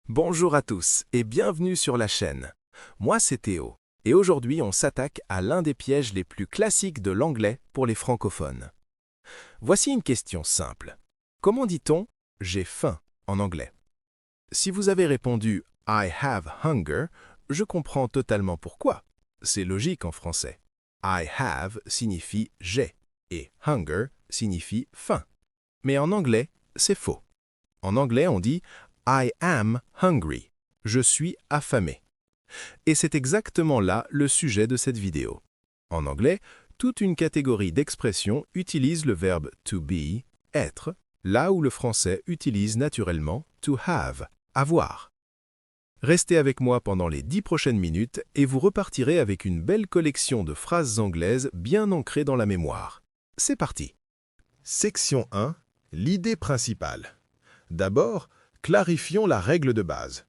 Bonjour à tous et bienvenue sur la chaîne. Moi c'est Théo et aujourd'hui on s'attaque à l'un des pièges les plus classiques de l'anglais pour les francophones. Voici une question simple. Comment dit-on « j'ai faim » en anglais? Si vous avez répondu « I have hunger », je comprends totalement pourquoi. C'est logique en français. « I have » signifie « j'ai » et « hunger » signifie « faim ». Mais en anglais, c'est faux. En anglais, on dit I am hungry. Je suis affamé. Et c'est exactement là le sujet de cette vidéo. En anglais, toute une catégorie d'expressions utilise le verbe to be, être, là où le français utilise naturellement to have, avoir. Restez avec moi pendant les 10 prochaines minutes et vous repartirez avec une belle collection de phrases anglaises bien ancrées dans la mémoire. C'est parti. Section 1. L'idée principale. D'abord, clarifions la règle de base.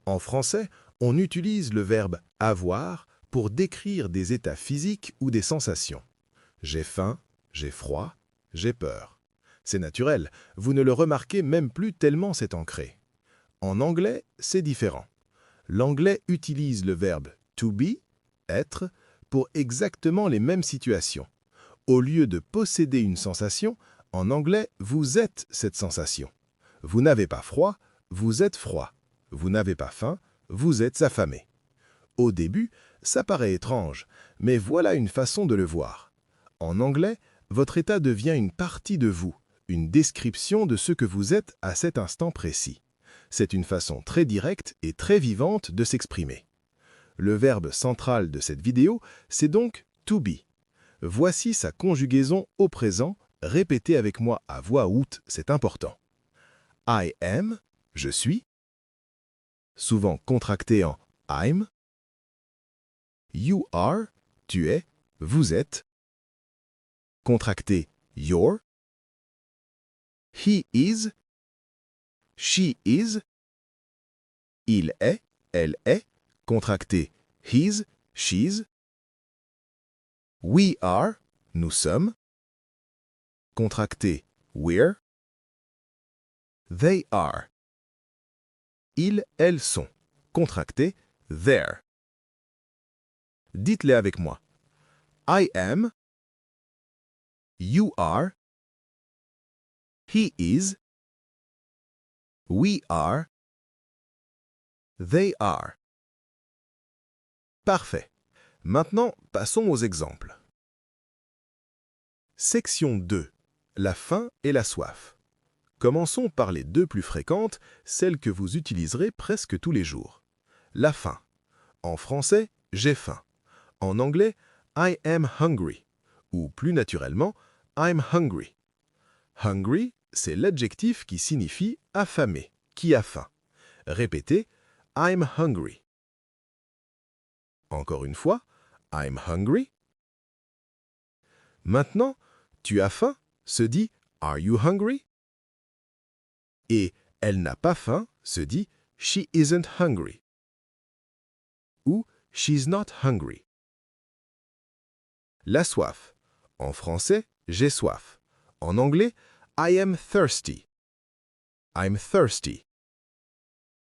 En français, on utilise le verbe « avoir » pour décrire des états physiques ou des sensations. J'ai faim, j'ai froid, j'ai peur. C'est naturel, vous ne le remarquez même plus tellement c'est ancré. En anglais, c'est différent. L'anglais utilise le verbe « to be », être, pour exactement les mêmes situations. Au lieu de posséder une sensation, en anglais, vous êtes cette sensation. Vous n'avez pas froid, vous êtes froid. Vous n'avez pas faim, vous êtes affamé. Au début, ça paraît étrange, mais voilà une façon de le voir. En anglais, votre état devient une partie de vous, une description de ce que vous êtes à cet instant précis. C'est une façon très directe et très vivante de s'exprimer. Le verbe central de cette vidéo, c'est donc « to be ». Voici sa conjugaison au présent, répétez avec moi à voix haute, c'est important. I am, je suis, souvent contracté en I'm. You are, tu es, vous êtes, contracté you're. He is, she is. Il est, elle est, contracté his, she's. We are, nous sommes, contracté we're. They are. Ils, elles sont, contracté they're. Dites-les avec moi. I am, you are, he is, we are, they are. Parfait. Maintenant, passons aux exemples. Section 2. La faim et la soif. Commençons par les deux plus fréquentes, celles que vous utiliserez presque tous les jours. La faim. En français, j'ai faim. En anglais, I am hungry. Ou plus naturellement, I'm hungry. Hungry, c'est l'adjectif qui signifie affamé, qui a faim. Répétez, I'm hungry. Encore une fois, I'm hungry. Maintenant, tu as faim se dit Are you hungry? Et elle n'a pas faim se dit She isn't hungry. Ou She's not hungry. La soif. En français, j'ai soif. En anglais, I am thirsty. I'm thirsty.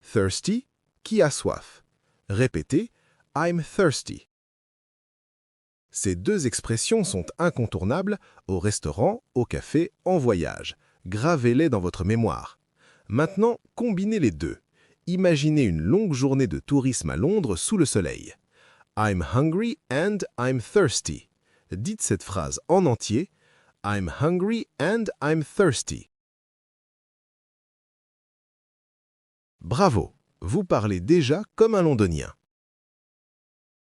Thirsty, qui a soif. Répétez, I'm thirsty. Ces deux expressions sont incontournables au restaurant, au café, en voyage. Gravez-les dans votre mémoire. Maintenant, combinez les deux. Imaginez une longue journée de tourisme à Londres sous le soleil. I'm hungry and I'm thirsty. Dites cette phrase en entier. I'm hungry and I'm thirsty. Bravo, vous parlez déjà comme un londonien.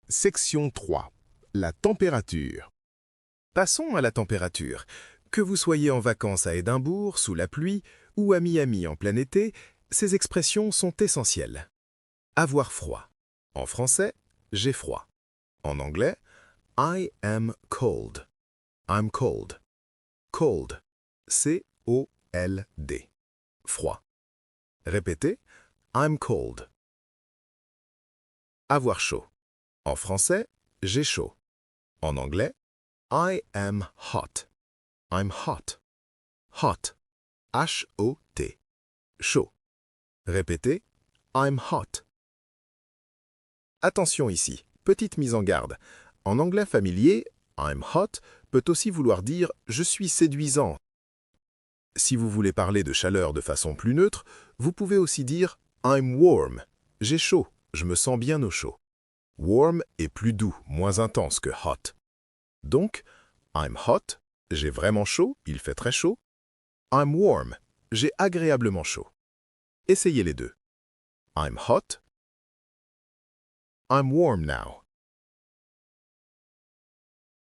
Section 3. La température. Passons à la température. Que vous soyez en vacances à Édimbourg, sous la pluie, ou à Miami en plein été, ces expressions sont essentielles. Avoir froid. En français, j'ai froid. En anglais, I am cold. I'm cold. Cold. C-O-L-D. Froid. Répétez, I'm cold. Avoir chaud. En français, j'ai chaud. En anglais, I am hot. I'm hot. Hot. H-O-T. Chaud. Répétez, I'm hot. Attention ici, petite mise en garde. En anglais familier, I'm hot peut aussi vouloir dire « je suis séduisant ». Si vous voulez parler de chaleur de façon plus neutre, vous pouvez aussi dire « I'm warm ». J'ai chaud, je me sens bien au chaud. Warm est plus doux, moins intense que hot. Donc, I'm hot, j'ai vraiment chaud, il fait très chaud. I'm warm, j'ai agréablement chaud. Essayez les deux. I'm hot. I'm warm now.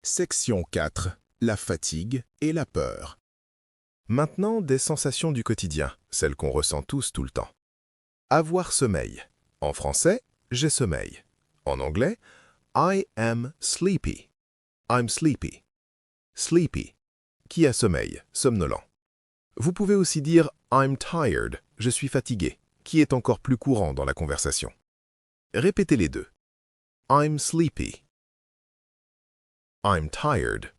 Section 4. La fatigue et la peur. Maintenant, des sensations du quotidien, celles qu'on ressent tous tout le temps. Avoir sommeil. En français, j'ai sommeil. En anglais, I am sleepy. I'm sleepy. Sleepy. Qui a sommeil, somnolent. Vous pouvez aussi dire I'm tired, je suis fatigué, qui est encore plus courant dans la conversation. Répétez les deux. I'm sleepy. I'm tired.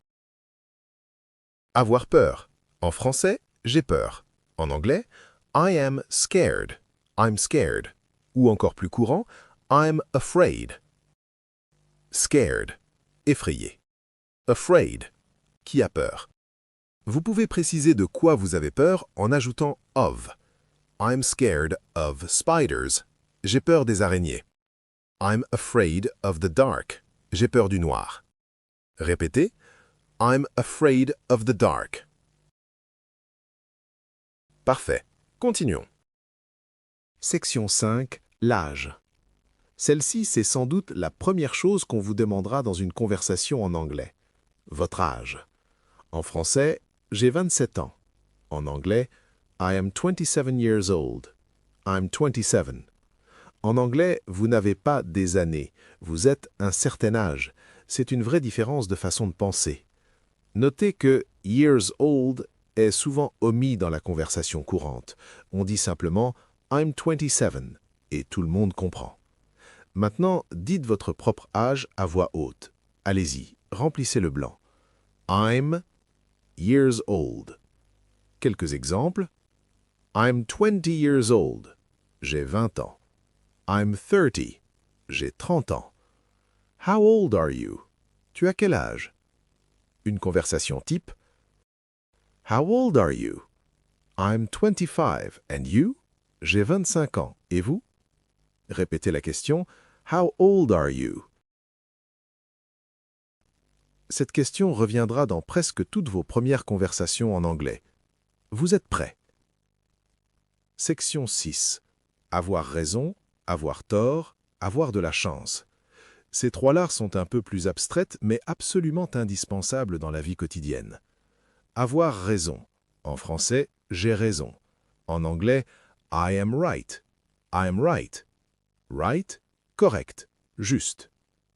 Avoir peur. En français, j'ai peur. En anglais, I am scared. I'm scared. Ou encore plus courant, I'm afraid. Scared. Effrayé. Afraid. Qui a peur. Vous pouvez préciser de quoi vous avez peur en ajoutant of. I'm scared of spiders. J'ai peur des araignées. I'm afraid of the dark. J'ai peur du noir. Répétez. I'm afraid of the dark. Parfait. Continuons. Section 5. L'âge. Celle-ci, c'est sans doute la première chose qu'on vous demandera dans une conversation en anglais. Votre âge. En français, j'ai 27 ans. En anglais, I am 27 years old. I'm 27. En anglais, vous n'avez pas des années. Vous êtes un certain âge. C'est une vraie différence de façon de penser. Notez que years old est souvent omis dans la conversation courante. On dit simplement I'm 27 et tout le monde comprend. Maintenant, dites votre propre âge à voix haute. Allez-y, remplissez le blanc. I'm years old. Quelques exemples. I'm 20 years old. J'ai 20 ans. I'm 30. J'ai 30 ans. How old are you? Tu as quel âge? Une conversation type. How old are you? I'm 25. And you? J'ai 25 ans. Et vous? Répétez la question. How old are you? Cette question reviendra dans presque toutes vos premières conversations en anglais. Vous êtes prêts? Section 6. Avoir raison, avoir tort, avoir de la chance. Ces trois-là sont un peu plus abstraites, mais absolument indispensables dans la vie quotidienne. Avoir raison. En français, j'ai raison. En anglais, I am right. I am right. Right, correct, juste.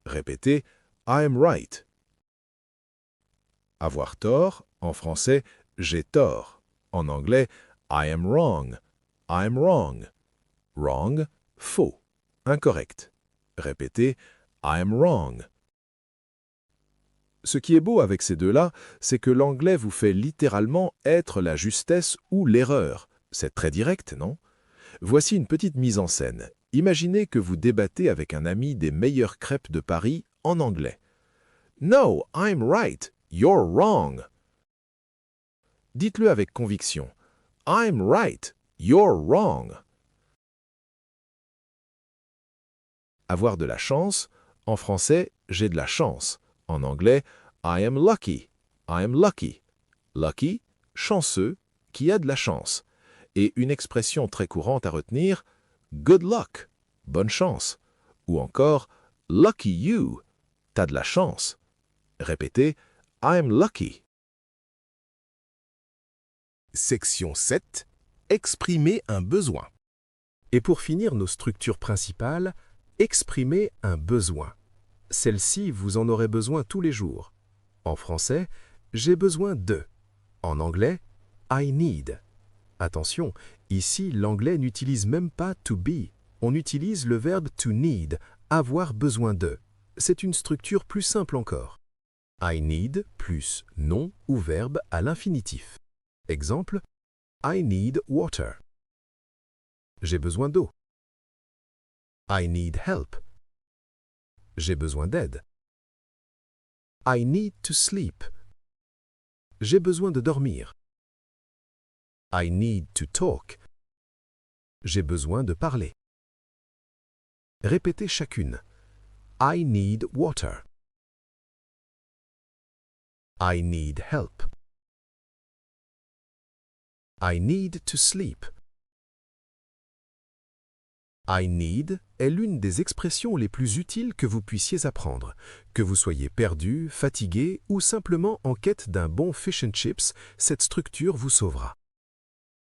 Répétez, I am right. Avoir tort. En français, j'ai tort. En anglais, I am wrong. I am wrong. Wrong, faux, incorrect. Répétez, I am wrong. Ce qui est beau avec ces deux-là, c'est que l'anglais vous fait littéralement être la justesse ou l'erreur. C'est très direct, non? Voici une petite mise en scène. Imaginez que vous débattez avec un ami des meilleures crêpes de Paris en anglais. No, I'm right. You're wrong. Dites-le avec conviction. I'm right. You're wrong. Avoir de la chance. En français, j'ai de la chance. En anglais, I am lucky. I am lucky. Lucky, chanceux, qui a de la chance. Et une expression très courante à retenir, good luck, bonne chance. Ou encore, lucky you, t'as de la chance. Répétez, I'm lucky. Section 7. Exprimer un besoin. Et pour finir nos structures principales, exprimer un besoin. Celle-ci, vous en aurez besoin tous les jours. En français, j'ai besoin de. En anglais, I need. Attention, ici, l'anglais n'utilise même pas to be. On utilise le verbe to need, avoir besoin de. C'est une structure plus simple encore. I need plus nom ou verbe à l'infinitif. Exemple, I need water. J'ai besoin d'eau. I need help. J'ai besoin d'aide. I need to sleep. J'ai besoin de dormir. I need to talk. J'ai besoin de parler. Répétez chacune. I need water. I need help. I need to sleep. I need est l'une des expressions les plus utiles que vous puissiez apprendre. Que vous soyez perdu, fatigué ou simplement en quête d'un bon fish and chips, cette structure vous sauvera.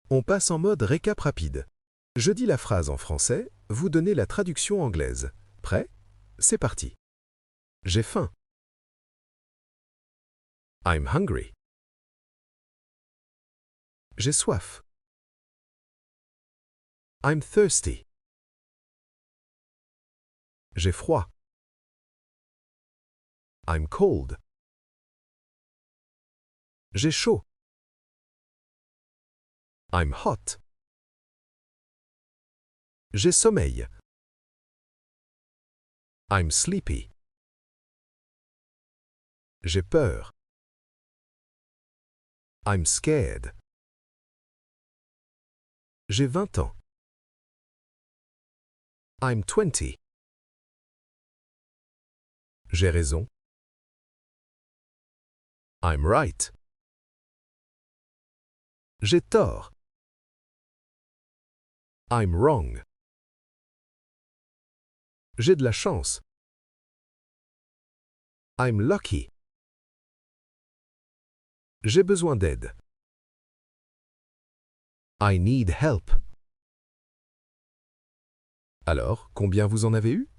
On passe en mode récap rapide. Je dis la phrase en français, vous donnez la traduction anglaise. Prêt? C'est parti. J'ai faim. I'm hungry. J'ai soif. I'm thirsty. J'ai froid. I'm cold. J'ai chaud. I'm hot. J'ai sommeil. I'm sleepy. J'ai peur. I'm scared. J'ai 20 ans. I'm 20. J'ai raison. I'm right. J'ai tort. I'm wrong. J'ai de la chance. I'm lucky. J'ai besoin d'aide. I need help. Alors, combien vous en avez eu?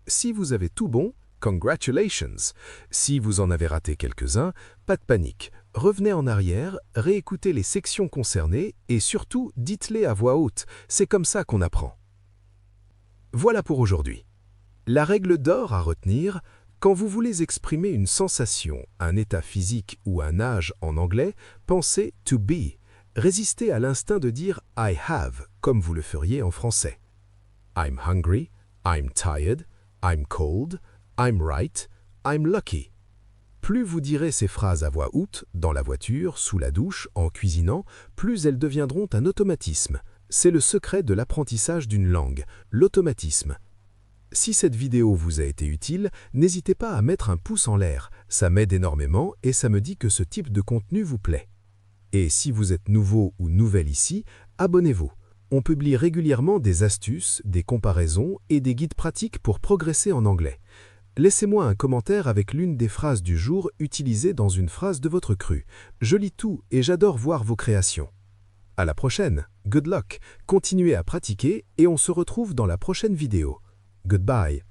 Si vous avez tout bon, congratulations! Si vous en avez raté quelques-uns, pas de panique. Revenez en arrière, réécoutez les sections concernées et surtout, dites-les à voix haute. C'est comme ça qu'on apprend. Voilà pour aujourd'hui. La règle d'or à retenir, quand vous voulez exprimer une sensation, un état physique ou un âge en anglais, pensez « to be ». Résistez à l'instinct de dire « I have » comme vous le feriez en français. I'm hungry, I'm tired, I'm cold, I'm right, I'm lucky. Plus vous direz ces phrases à voix haute, dans la voiture, sous la douche, en cuisinant, plus elles deviendront un automatisme. C'est le secret de l'apprentissage d'une langue, l'automatisme. Si cette vidéo vous a été utile, n'hésitez pas à mettre un pouce en l'air. Ça m'aide énormément et ça me dit que ce type de contenu vous plaît. Et si vous êtes nouveau ou nouvelle ici, abonnez-vous. On publie régulièrement des astuces, des comparaisons et des guides pratiques pour progresser en anglais. Laissez-moi un commentaire avec l'une des phrases du jour utilisées dans une phrase de votre cru. Je lis tout et j'adore voir vos créations. À la prochaine, good luck, continuez à pratiquer et on se retrouve dans la prochaine vidéo. Goodbye.